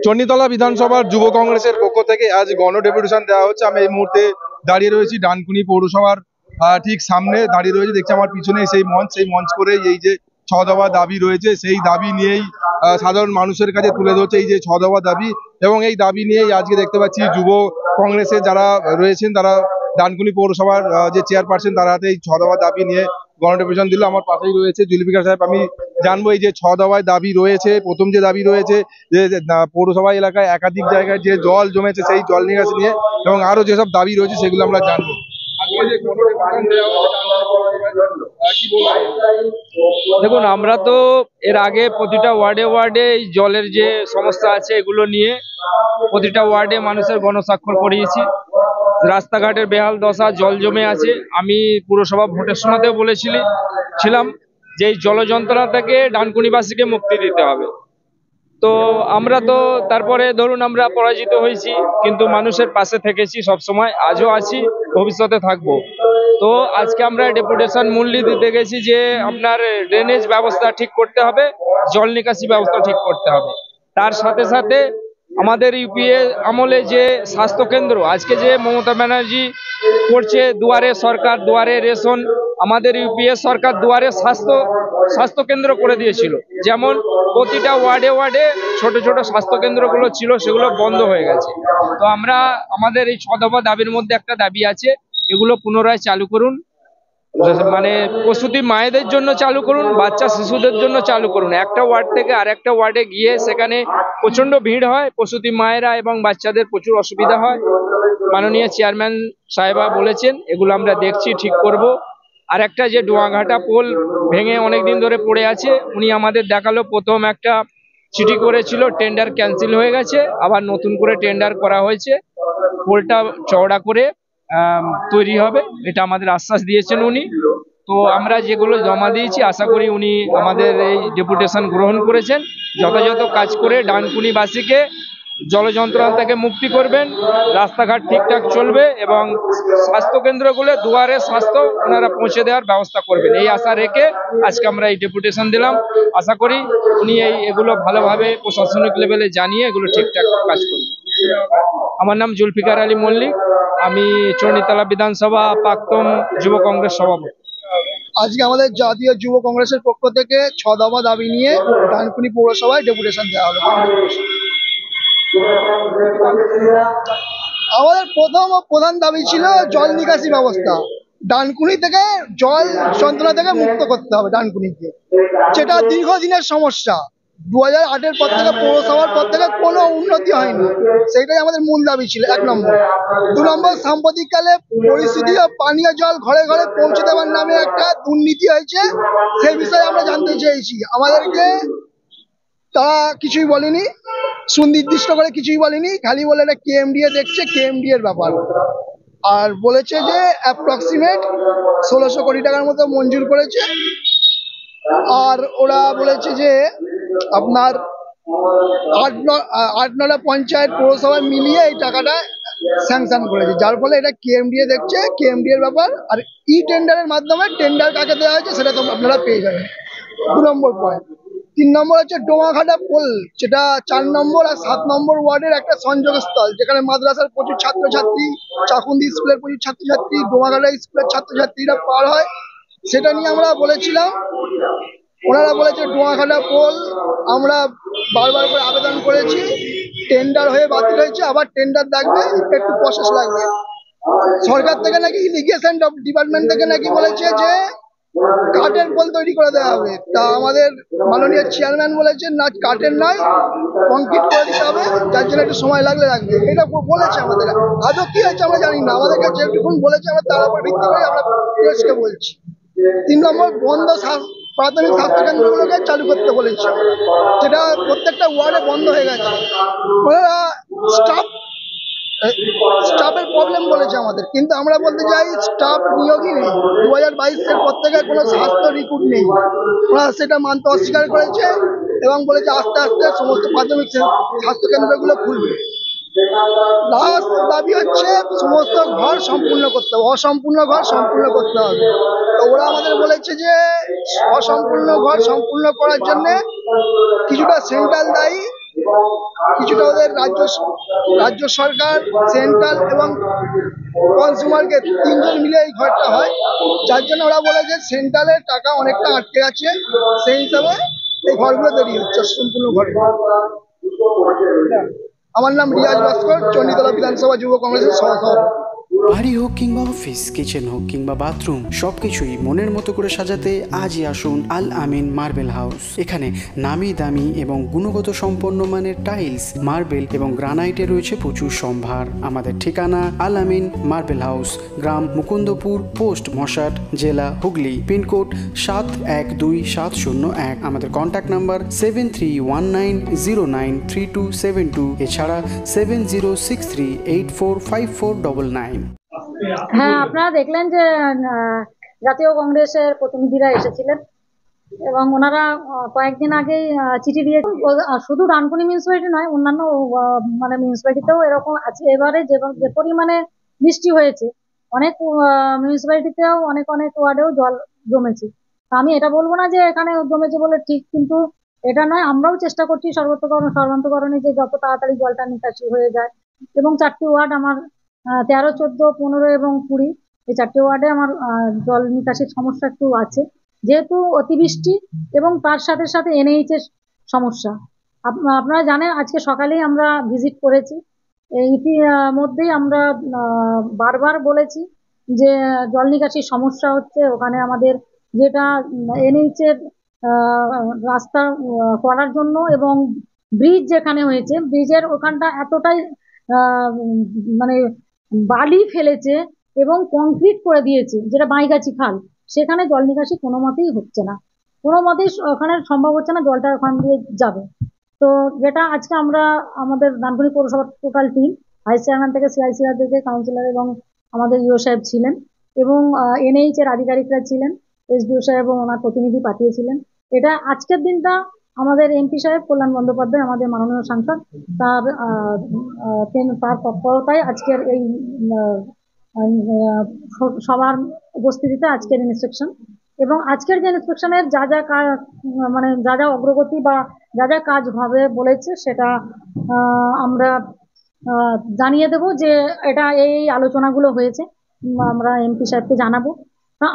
চণ্ডীতলা বিধানসভার যুব কংগ্রেসের পক্ষ থেকে আজ গণ ডেপুটেশন দেওয়া হচ্ছে। আমি এই মুহূর্তে দাঁড়িয়ে রয়েছি ডানকুনি পৌরসভার ঠিক সামনে দাঁড়িয়ে রয়েছে। দেখছি আমার পিছনে সেই মঞ্চ করে এই যে 6 দফা দাবি রয়েছে, সেই দাবি নিয়েই সাধারণ মানুষের কাছে তুলে ধরছে এই যে 6 দফা দাবি। এবং এই দাবি নিয়েই আজকে দেখতে পাচ্ছি যুব কংগ্রেসের যারা রয়েছেন তারা ডানকুনি পৌরসভার যে চেয়ারপারসন তার হাতে এই 6 দফা দাবি নিয়ে গণডেপুটেশন দিল। আমার পাশেই রয়েছে জুলফিকার সাহেব। আমি জানবো এই যে 6 দফায় দাবি রয়েছে, প্রথম যে দাবি রয়েছে যে পৌরসভা এলাকায় একাধিক জায়গায় যে জল জমেছে সেই জল নিকাশি নিয়ে, এবং আরো যেসব দাবি রয়েছে সেগুলো আমরা জানবো। দেখুন, আমরা তো এর আগে প্রতিটা ওয়ার্ডে ওয়ার্ডে এই জলের যে সমস্যা আছে এগুলো নিয়ে প্রতিটা ওয়ার্ডে মানুষের গণস্বাক্ষর করিয়েছি। রাস্তাঘাটের বেহাল দশা, জল জমে আছে। আমি পুরসভা ভোটের সময়তেও বলেছিলাম যে এই জল যন্ত্রণা থেকে ডানকুনিবাসীকে মুক্তি দিতে হবে। তো আমরা তো তারপরে ধরুন আমরা পরাজিত হয়েছি, কিন্তু মানুষের পাশে থেকেছি সবসময়, আজও আছি, ভবিষ্যতে থাকবো। তো আজকে আমরা ডেপুটেশন মূল্য দিতে গেছি যে আপনার ড্রেনেজ ব্যবস্থা ঠিক করতে হবে, জল নিকাশি ব্যবস্থা ঠিক করতে হবে। তার সাথে সাথে আমাদের ইউপিএ আমলে যে স্বাস্থ্য কেন্দ্র আজকে যে মমতা ব্যানার্জি করছে, দুয়ারে সরকার দুয়ারে রেশন, আমাদের ইউপিএ সরকার দুয়ারে স্বাস্থ্য কেন্দ্র করে দিয়েছিল। যেমন প্রতিটা ওয়ার্ডে ওয়ার্ডে ছোট ছোট স্বাস্থ্য কেন্দ্রগুলো ছিল, সেগুলো বন্ধ হয়ে গেছে। তো আমরা আমাদের এই 6 দফা দাবির মধ্যে একটা দাবি আছে, এগুলো পুনরায় চালু করুন। মানে প্রসূতি মায়েদের জন্য চালু করুন, বাচ্চা শিশুদের জন্য চালু করুন। একটা ওয়ার্ড থেকে আর একটা ওয়ার্ডে গিয়ে সেখানে প্রচন্ড ভিড় হয়, প্রসূতি মায়েরা এবং বাচ্চাদের প্রচুর অসুবিধা হয়। মাননীয় চেয়ারম্যান সাহেবা বলেছেন এগুলো আমরা দেখছি, ঠিক করব। আর একটা যে ডোয়াঘাটা পোল ভেঙে অনেকদিন ধরে পড়ে আছে, উনি আমাদের দেখালো প্রথম একটা চিঠি করেছিল, টেন্ডার ক্যান্সেল হয়ে গেছে, আবার নতুন করে টেন্ডার করা হয়েছে, পোলটা চওড়া করে তৈরি হবে, এটা আমাদের আশ্বাস দিয়েছেন উনি। তো আমরা যেগুলো জমা দিয়েছি আশা করি উনি আমাদের এই ডেপুটেশন গ্রহণ করেছেন, যথাযথ কাজ করে ডানকুনিবাসীকে জল যন্ত্রণা থেকে মুক্তি করবেন, রাস্তাঘাট ঠিকঠাক চলবে এবং স্বাস্থ্যকেন্দ্রগুলো দুয়ারে স্বাস্থ্য ওনারা পৌঁছে দেওয়ার ব্যবস্থা করবেন, এই আশা রেখে আজকে আমরা এই ডেপুটেশন দিলাম। আশা করি উনি এগুলো ভালোভাবে প্রশাসনিক লেভেলে জানিয়ে এগুলো ঠিকঠাক কাজ করবেন। আমার নাম জুলফিকার আলী মল্লিক, আমি চণ্ডীতলা বিধানসভা প্রাক্তন যুব কংগ্রেস সভাপতি। আজকে আমাদের জাতীয় যুব কংগ্রেসের পক্ষ থেকে 6 দফা দাবি নিয়ে ডানকুনি পৌরসভায় ডেপুটেশন দেওয়া হলো। আমাদের প্রথম ও প্রধান দাবি ছিল জল নিকাশি ব্যবস্থা। ডানকুনি থেকে জল যন্ত্রণা থেকে মুক্ত করতে হবে ডানকুনিকে, যেটা দীর্ঘদিনের সমস্যা। 2008-এর পর থেকে পৌরসভার পর থেকে কোনো উন্নতি হয়নি, সেইটাই আমাদের মূল দাবি ছিল 1 নম্বর। 2 নম্বর, সাম্প্রতিককালে পরিস্থিতি ও পানীয় জল ঘরে ঘরে পৌঁছে দেওয়ার নামে একটা দুর্নীতি হয়েছে, সেই বিষয়ে আমরা জানতে চেয়েছি। আমাদেরকে তারা কিছুই বলেনি, সুনির্দিষ্ট করে কিছুই বলেনি, খালি বলে এটা কেএমডিএ দেখছে, কেএমডি এর ব্যাপার। আর বলেছে যে অ্যাপ্রক্সিমেট 1600 কোটি টাকার মতো মঞ্জুর করেছে। আর ওরা বলেছে যে আপনার 8-9টা পঞ্চায়েত পৌরসভা মিলিয়ে এই টাকাটা স্যাংশন করেছে, যার ফলে এটা কেএমডিএ দেখছে, কেএমডি এর ব্যাপার। আর টেন্ডারের মাধ্যমে টেন্ডার কাকে দেওয়া হয়েছে সেটা তো আপনারা পেয়ে যাবেন। 2 নম্বর পয়েন্ট। 3 নম্বর হচ্ছে ডোমাঘাটা পোল, যেটা 4 নম্বর আর 7 নম্বর ওয়ার্ডের একটা সংযোগস্থল, যেখানে মাদ্রাসার প্রচুর ছাত্রছাত্রী, চাকুন্দি স্কুলের প্রচুর ছাত্রছাত্রী, ডোমাঘাটা স্কুলের ছাত্রছাত্রীরা পার হয়। সেটা নিয়ে আমরা বলেছিলাম, ওনারা বলেছে ডোমাঘাটা পোল আমরা বারবার করে আবেদন করেছি, টেন্ডার হয়ে বাতিল হয়েছে, আবার টেন্ডার লাগবে, একটু প্রসেস লাগবে। সরকার থেকে নাকি ইরিগেশন ডিপার্টমেন্ট থেকে নাকি বলেছে যে কাঠের পোল তৈরি করে দেওয়া হবে। তা আমাদের মাননীয় চেয়ারম্যান বলেছেন না, কাঠের নয়, কংক্রিট করে দিতে হবে, যার জন্য একটু সময় লাগবে। এটা বলেছে আমাদের, আদৌ কি হয়েছে আমরা জানি না, আমাদেরকে যেটুকুন বলেছে আমরা তার উপর ভিত্তি করে আমরা প্রেসকে বলছি। 3 নম্বর, বন্ধ প্রাথমিক স্বাস্থ্য কেন্দ্রগুলোকে চালু করতে বলেছে, যেটা প্রত্যেকটা ওয়ার্ডে বন্ধ হয়ে গেছে। ওরা স্টাফের প্রবলেম বলেছে আমাদের, কিন্তু আমরা বলতে চাই স্টাফ নিয়োগই নেই। 2022-এর পর থেকে কোনো স্বাস্থ্য রিক্রুট নেই, ওরা সেটা মানতে অস্বীকার করেছে এবং বলেছে আস্তে আস্তে সমস্ত প্রাথমিক স্বাস্থ্য কেন্দ্রগুলো খুলবে। লাস্ট দাবি হচ্ছে সমস্ত ঘর সম্পূর্ণ করতে হবে, অসম্পূর্ণ ঘর সম্পূর্ণ করতে হবে। তো ওরা আমাদের বলেছে যে অসম্পূর্ণ ঘর সম্পূর্ণ করার জন্য কিছুটা সেন্ট্রাল দায়ী, কিছুটা ওদের রাজ্য সরকার, সেন্ট্রাল এবং কনজিউমারকে তিনজন মিলে এই ঘরটা হয়, যার জন্য ওরা বলে যে সেন্ট্রালের টাকা অনেকটা আটকে আছে, সেই হিসাবে এই ঘরগুলো দেরি হচ্ছে সম্পূর্ণ ঘর। আমার নাম রিয়াজ ভাস্কর, চণ্ডীতলা বিধানসভা যুব কংগ্রেসের সহসভাপতি। বাড়ি হোক কিংবা অফিস, কিচেন হোক কিংবা বাথরুম, সবকিছুই মনের মতো করে সাজাতে আজই আসুন আল আমিন মার্বেল হাউস। এখানে নামি দামি এবং গুণগত সম্পন্ন মানের টাইলস, মার্বেল এবং গ্রানাইটে রয়েছে প্রচুর সম্ভার। আমাদের ঠিকানা আল আমিন মার্বেল হাউস, গ্রাম মুকুন্দপুর, পোস্ট মশাট, জেলা হুগলি, পিনকোড 712701। আমাদের কন্ট্যাক্ট নাম্বার 7319093272, এছাড়া 7063845499। হ্যাঁ, আপনারা দেখলেন যে জাতীয় কংগ্রেসের প্রতিনিধিরা এসেছিলেন এবং ওনারা কয়েকদিন আগেই চিঠি দিয়ে, শুধু ডানকুনি মিউনিসিপ্যালিটি নয়, অন্যান্য মানে মিউনিসিপ্যালিটিতেও এরকম আছে। এবারে যে পরিমাণে বৃষ্টি হয়েছে, অনেক মিউনিসিপ্যালিটিতেও অনেক ওয়ার্ডেও জল জমেছে। আমি এটা বলবো না যে এখানে জমেছে বলে ঠিক, কিন্তু এটা নয়, আমরাও চেষ্টা করছি সর্বান্তকরণে যে যত তাড়াতাড়ি জলটা নিকাশি হয়ে যায়। এবং 4টি ওয়ার্ড আমার 13, 14, 15 এবং 20, এই 4টে ওয়ার্ডে আমার জল নিকাশির সমস্যা একটু আছে, যেহেতু অতিবৃষ্টি এবং তার সাথে সাথে এনএইচ এর সমস্যা। আপনারা জানেন, আজকে সকালেই আমরা ভিজিট করেছি। ইতিমধ্যেই আমরা বারবার বলেছি যে জল নিকাশির সমস্যা হচ্ছে ওখানে। আমাদের যেটা এনএইচ এর রাস্তা করার জন্য এবং ব্রিজ যেখানে হয়েছে, ব্রিজের ওখানটা এতটাই মানে বালি ফেলেছে এবং কংক্রিট করে দিয়েছে, যেটা বাইগাছি খাল, সেখানে জল নিকাশি কোনো মতেই হচ্ছে না, কোনো মতেই ওখানে সম্ভব হচ্ছে না, জলটা ওখান দিয়ে যাবে। তো যেটা আজকে আমরা আমাদের ডানকুনি পৌরসভার টোটাল টিম, ভাইস চেয়ারম্যান থেকে সিআইসিআর থেকে কাউন্সিলর এবং আমাদের ইও সাহেব ছিলেন, এবং এনএইচ এর আধিকারিকরা ছিলেন, এসডিও সাহেব এবং ওনার প্রতিনিধি পাঠিয়েছিলেন। এটা আজকের দিনটা আমাদের এমপি সাহেব কল্যাণ বন্দ্যোপাধ্যায়, আমাদের মাননীয় সাংসদ, তার তৎপরতায় আজকের এই সবার উপস্থিতিতে আজকের ইন্সপেকশন। এবং আজকের যে ইন্সপেকশনের যা যা মানে যা যা অগ্রগতি বা যা যা কাজ হবে বলেছে, সেটা আমরা জানিয়ে দেব যে এটা এই আলোচনাগুলো হয়েছে, আমরা এমপি সাহেবকে জানাবো।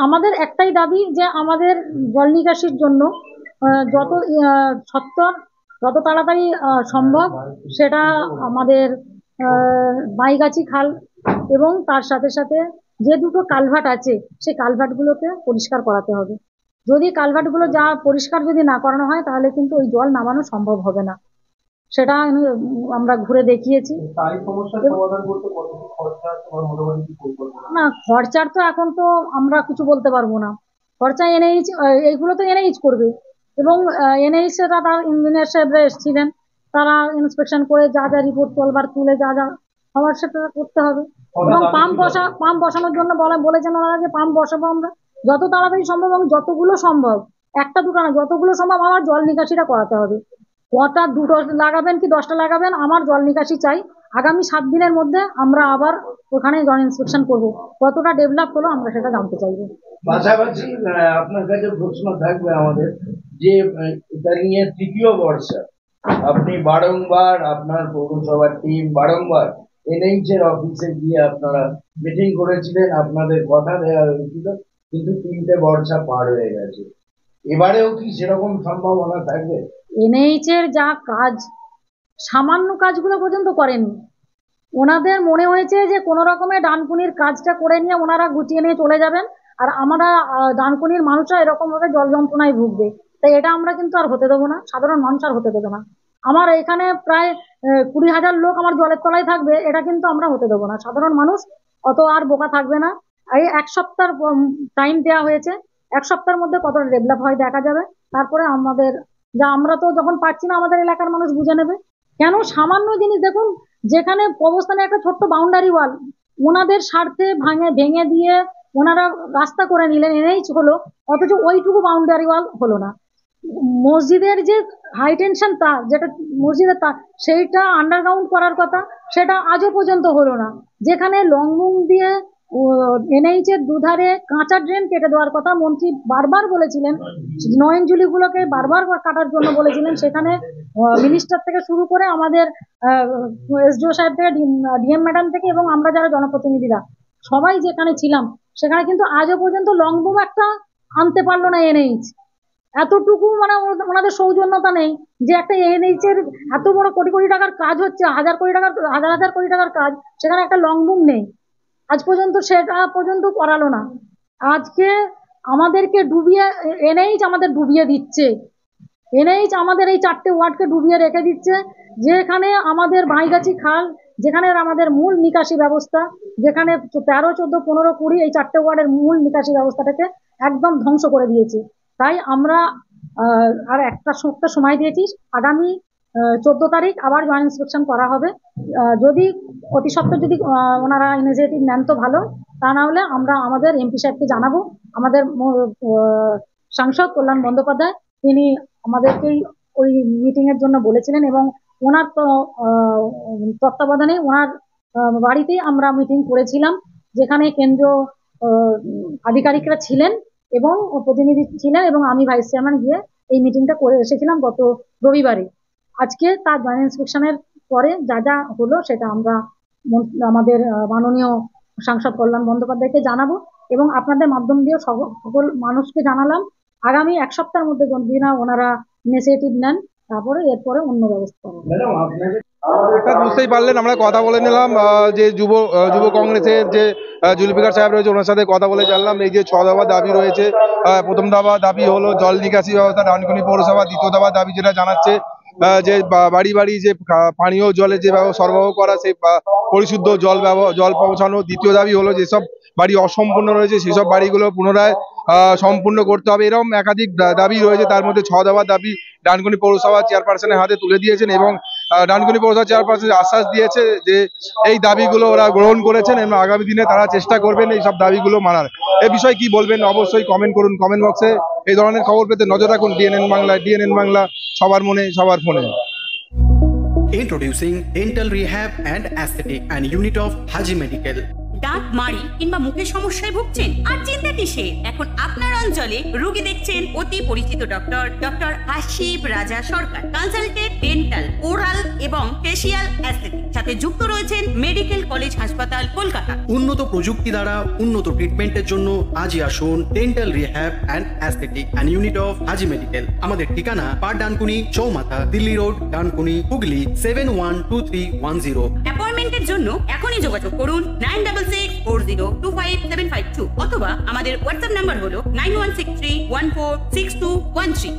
আমাদের একটাই দাবি যে আমাদের জল নিকাশির জন্য যত তাড়াতাড়ি সম্ভব সেটা আমাদের বাইগাছি খাল এবং তার সাথে সাথে যে দুটো কালভার্ট আছে সেই কালভার্টগুলোকে পরিষ্কার করাতে হবে। যদি কালভার্টগুলো পরিষ্কার যদি না করানো হয়, তাহলে কিন্তু ওই জল নামানো সম্ভব হবে না। সেটা আমরা ঘুরে দেখিয়েছি। না, খরচার তো এখন তো আমরা কিছু বলতে পারবো না। খরচা এনএইচ, এইগুলো তো এনএইচ করবে, এবং এনএইচ এরা তার ইঞ্জিনিয়ার সাহেবরা এসেছিলেন, তারা ইন্সপেকশন করে যা যা রিপোর্ট তুলে যা যা হওয়ার সেটা করতে হবে। এবং পাম্প বসানোর জন্য বলেছেন ওনারা যে পাম্প বসাবো আমরা যত তাড়াতাড়ি সম্ভব, এবং যতগুলো সম্ভব, একটা দুটো না, যতগুলো সম্ভব আমার জল নিকাশিটা করাতে হবে। কটা, 2টো লাগাবেন কি 10টা লাগাবেন, আমার জল নিকাশি চাই। আগামী 7 দিনের মধ্যে আমরা আবার ওখানে জল ইন্সপেকশন করবো। কতটা ডেভেলপ হলো আমরা সেটা জানতে চাইবো। পাশাপাশি আপনার কাছে প্রশ্ন থাকবে আমাদের যে এটা নিয়ে 3য় বর্ষা, আপনি বারংবার আপনার পৌরসভার টিম বারংবার এনএইচ এর অফিসে গিয়ে আপনারা মিটিং করেছিলেন, আপনাদের কথা দেওয়া হয়েছিল, কিন্তু 3টে বর্ষা পার হয়ে গেছে। এবারেও কি সেরকম সম্ভাবনা থাকবে? এনএইচ এর যা কাজ, সামান্য কাজগুলো পর্যন্ত করেনি। ওনাদের মনে হয়েছে যে কোনো রকমের ডানকুনির কাজটা করে নিয়ে ওনারা গুছিয়ে নিয়ে চলে যাবেন, আর আমরা ডানকুনির মানুষরা এরকম ভাবে জল যন্ত্রণায় ভুগবে। তাই এটা আমরা কিন্তু আর হতে দেবো না, সাধারণ মানুষ আর হতে দেবে না। আমার এখানে প্রায় 20,000 লোক আমার জলের তলায় থাকবে, এটা কিন্তু আমরা হতে দেবো না। সাধারণ মানুষ অত আর বোকা থাকবে না। এই 1 সপ্তাহ টাইম দেওয়া হয়েছে, 1 সপ্তাহের মধ্যে কতটা ডেভেলপ হয় দেখা যাবে। তারপরে আমরা তো যখন পারছি না, আমাদের এলাকার মানুষ বুঝে নেবে। কেন সামান্য জিনিস দেখুন, যেখানে অবস্থানে একটা ছোট্ট বাউন্ডারি ওয়াল ওনাদের স্বার্থে ভেঙে দিয়ে ওনারা রাস্তা করে নিলেন, এনেই হলো, অথচ ওইটুকু বাউন্ডারি ওয়াল হলো না। মসজিদের যে হাই টেনশন তার, যেটা মসজিদের তার, সেইটা আন্ডারগ্রাউন্ড করার কথা, সেটা আজও পর্যন্ত হলো না। যেখানে লংবুম দিয়ে এনএইচ এর দুধারে কাঁচা ড্রেন কেটে দেওয়ার কথা মন্ত্রী বারবার বলেছিলেন, নয়নজুলিগুলোকে বারবার কাটার জন্য বলেছিলেন, সেখানে মিনিস্টার থেকে শুরু করে আমাদের এসডিও সাহেব থেকে ডিএম ম্যাডাম থেকে এবং আমরা যারা জনপ্রতিনিধিরা সবাই যেখানে ছিলাম, সেখানে কিন্তু আজও পর্যন্ত লংবুম একটা আনতে পারলো না এনএইচ। এতটুকু মানে ওনাদের সৌজন্যতা নেই যে একটা এনএইচ এর এত বড় কোটি কোটি টাকার কাজ হচ্ছে, হাজার হাজার কোটি টাকার কাজ, সেখানে একটা লংবুম নেই। আজ পর্যন্ত সেটা পর্যন্ত করালো না। আজকে আমাদেরকে ডুবিয়ে এনএইচ আমাদের ডুবিয়ে দিচ্ছে, এনএইচ আমাদের এই 4টে ওয়ার্ডকে ডুবিয়ে রেখে দিচ্ছে। যেখানে আমাদের বাইগাছি খাল, যেখানে আমাদের মূল নিকাশি ব্যবস্থা, যেখানে 13, 14, 15, 20 এই 4টে ওয়ার্ডের মূল নিকাশি ব্যবস্থাটাকে একদম ধ্বংস করে দিয়েছে। তাই আমরা আর একটা সপ্তাহ সময় দিয়েছি, আগামী 14 তারিখ আবার জয়েন্ট ইন্সপেকশন করা হবে। যদি অতি সত্ত্বর যদি ওনারা ইনিশিয়েটিভ নেন তো ভালো, তা না হলে আমরা আমাদের এমপি সাহেবকে জানাবো। আমাদের সাংসদ কল্যাণ বন্দ্যোপাধ্যায় তিনি আমাদেরকেই ওই মিটিং এর জন্য বলেছিলেন এবং ওনার তত্ত্বাবধানে ওনার বাড়িতেই আমরা মিটিং করেছিলাম, যেখানে কেন্দ্রীয় আধিকারিকরা ছিলেন এবং প্রতিনিধি ছিলেন এবং আমি ভাইস চেয়ারম্যান গিয়ে এই মিটিংটা করে এসেছিলাম গত রবিবারে। আজকে তার জয়েন্ট ইন্সপেকশনের পরে যা যা হলো সেটা আমরা আমাদের মাননীয় সাংসদ কল্যাণ বন্দ্যোপাধ্যায়কে জানাবো এবং আপনাদের মাধ্যম দিয়ে সকল মানুষকে জানালাম। আগামী 1 সপ্তাহের মধ্যে যদি না ওনারা ইনিশিয়েটিভ নেন, তারপরে এরপরে অন্য ব্যবস্থা হবে। বুঝতেই পারলেন, আমরা কথা বলে নিলাম যে যুব কংগ্রেসের যে জুলফিকার সাহেব রয়েছে ওনার সাথে কথা বলে জানলাম এই যে 6 দফা দাবি রয়েছে। প্রথম দফা দাবি হলো জল নিকাশি ব্যবস্থা ডানকুনি পৌরসভা। দ্বিতীয় দফা দাবি যেটা জানাচ্ছে যে বাড়ি বাড়ি যে পানীয় জলের যে সরবরাহ করা, সেই পরিশুদ্ধ জল পৌঁছানো। দ্বিতীয় দাবি হলো যেসব বাড়ি অসম্পূর্ণ রয়েছে সেসব বাড়িগুলো পুনরায় সম্পূর্ণ করতে হবে। এরকম একাধিক দাবি রয়েছে, তার মধ্যে 6 দফা দাবি ডানকুনি পৌরসভা চেয়ারপারসনের হাতে তুলে দিয়েছেন এবং ডানকুনি পৌরসভা চেয়ারপারসন আশ্বাস দিয়েছে যে এই দাবিগুলো ওরা গ্রহণ করেছেন এবং আগামী দিনে তারা চেষ্টা করবেন এই সব দাবিগুলো মানার। এ বিষয়ে কি বলবেন অবশ্যই কমেন্ট করুন কমেন্ট বক্সে। এই ধরনের খবর পেতে নজর রাখুন ডিএনএন বাংলা। ডিএনএন বাংলা, সবার মনে সবার ফোনে। Introducing Dental Rehab and Aesthetic and Unit of Haji Medical. দাঁত মাড়ি কিংবা মুখের সমস্যায় ভুগছেন? আর চিন্তা কিসের? এখন আপনার অঞ্চলে রোগী দেখছেন অতি পরিচিত ডক্টর আশিফ রাজা সরকার। কনসালটেন্ট ডেন্টাল, ওরাল এবং ফেসিয়াল অ্যাস্থেটিক, সাথে যুক্ত রয়েছেন মেডিকেল কলেজ হাসপাতাল কলকাতা। উন্নত প্রযুক্তি দ্বারা উন্নত ট্রিটমেন্টের জন্য আজই আসুন dental rehab and aesthetic and unit of Haji medical. আমাদের ঠিকানা পার ডানকুনি চৌমাথা, দিল্লি রোড, ডানকুনি, হুগলি 712310। অ্যাপয়েন্টমেন্টের জন্য এখনই যোগাযোগ করুন 9640257552 অথবা আমাদের হোয়াটসঅ্যাপ নাম্বার হলো 9163146213।